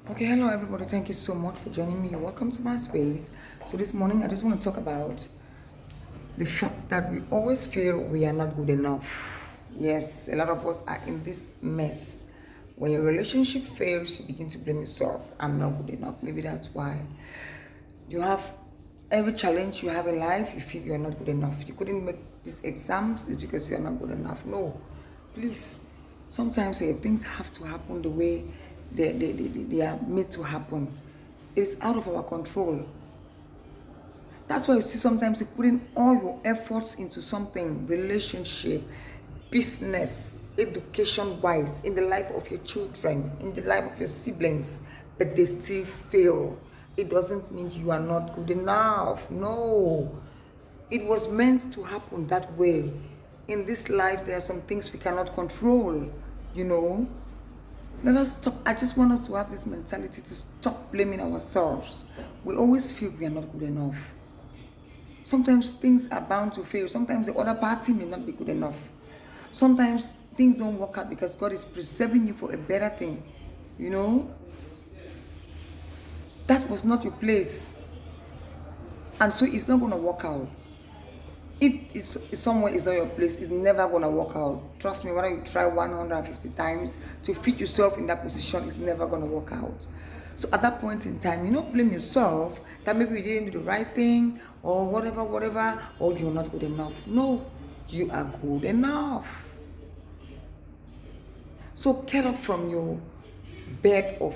Okay, hello everybody. Thank you so much for joining me. Welcome to my space. So this morning I just want to talk about the fact that we always feel we are not good enough. Yes, a lot of us are in this mess. When your relationship fails, you begin to blame yourself. I'm not good enough. Maybe that's why you have every challenge you have in life, you feel you're not good enough. You couldn't make these exams, it's because you're not good enough. No, please. Sometimes things have to happen the way they are made to happen. It's out of our control. That's why you see sometimes you put in all your efforts into something, relationship, business, education wise, in the life of your children, in the life of your siblings, but they still fail. It doesn't mean you are not good enough. No. It was meant to happen that way. In this life, there are some things we cannot control, you know. Let us stop. I just want us to have this mentality to stop blaming ourselves. We always feel we are not good enough. Sometimes things are bound to fail. Sometimes the other party may not be good enough. Sometimes things don't work out because God is preserving you for a better thing. You know? That was not your place. And so it's not going to work out. If it's somewhere it's not your place, it's never going to work out. Trust me, whether you try 150 times to fit yourself in that position, it's never going to work out. So at that point in time, you don't blame yourself that maybe you didn't do the right thing or whatever, or you're not good enough. No, you are good enough. So get up from your bed of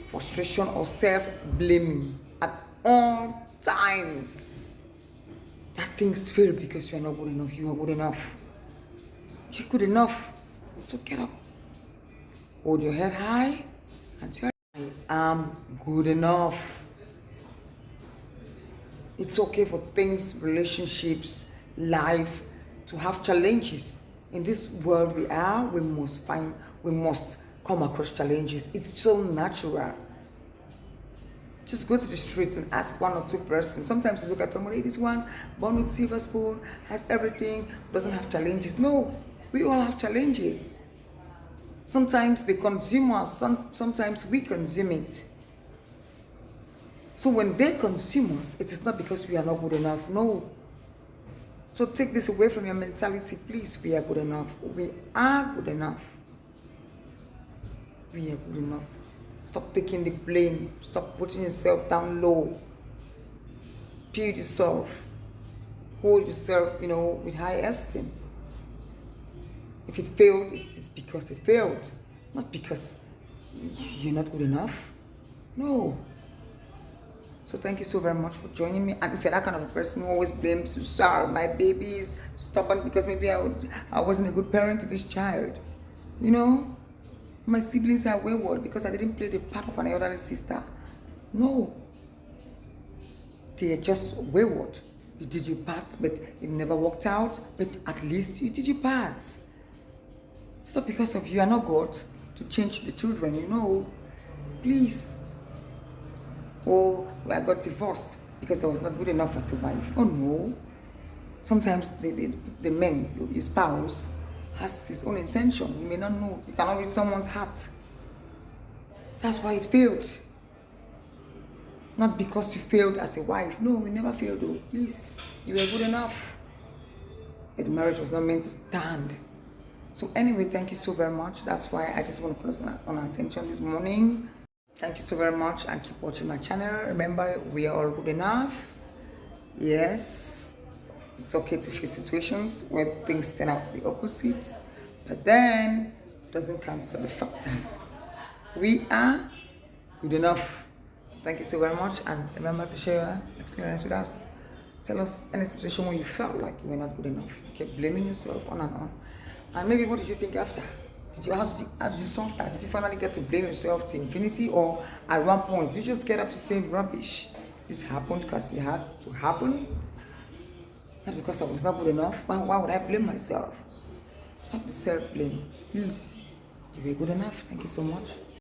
frustration or self-blaming at all times. That things fail because you are not good enough. You are good enough. You're good enough. So get up. Hold your head high and say, I am good enough. It's okay for things, relationships, life to have challenges. In this world we are, we must come across challenges. It's so natural. Just go to the streets and ask one or two persons. Sometimes you look at somebody, this one, born with silver spoon, has everything, doesn't have challenges. No, we all have challenges. Sometimes they consume us, sometimes we consume it. So when they consume us, it is not because we are not good enough. No. So take this away from your mentality, please. We are good enough. We are good enough. We are good enough. Stop taking the blame. Stop putting yourself down low. Build yourself. Hold yourself, with high esteem. If it failed, it's because it failed. Not because you're not good enough. No. So thank you so very much for joining me. And if you're that kind of a person who always blames you, sorry, my baby is stubborn because maybe I wasn't a good parent to this child. My siblings are wayward because I didn't play the part of an elderly sister. No. They are just wayward. You did your part, but it never worked out. But at least you did your part. It's not because of you are not God to change the children, Please. Or I got divorced because I was not good enough as a wife. Oh no. Sometimes the man, your spouse, has his own intention. You may not know. You cannot read someone's heart. That's why it failed. Not because you failed as a wife. No, you never failed though. Please, you were good enough. But the marriage was not meant to stand. So anyway, thank you so very much. That's why I just want to close on our attention this morning. Thank you so very much and keep watching my channel. Remember, we are all good enough. Yes, it's okay to face situations where things turn out the opposite, but then it doesn't cancel the fact that we are good enough. Thank you so very much, and remember to share your experience with us. Tell us any situation where you felt like you were not good enough. You kept blaming yourself on and on. And maybe what did you think after? How did you solve that? Did you finally get to blame yourself to infinity, or at one point you just get up to say rubbish? This happened because it had to happen, not because I was not good enough. Why would I blame myself? Stop the self-blame, please. You were good enough. Thank you so much.